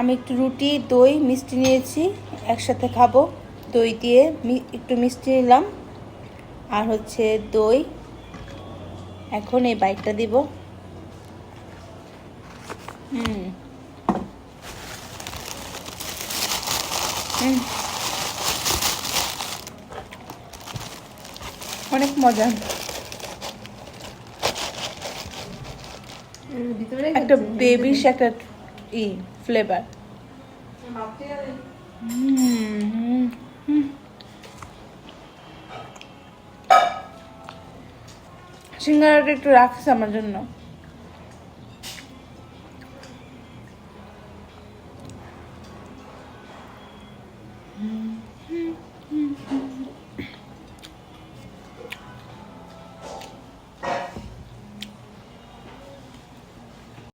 আমি একটু রুটি দই মিষ্টি নিয়েছি, একসাথে খাবো। দই দিয়ে একটু মিষ্টি নিলাম আর হচ্ছে দই। এখন এই বাইটটা দিব। অনেক মজা। একটা বেবিশ একটা ফ্লেভার। সিঙ্গারাটা একটু রাখছে আমার জন্য।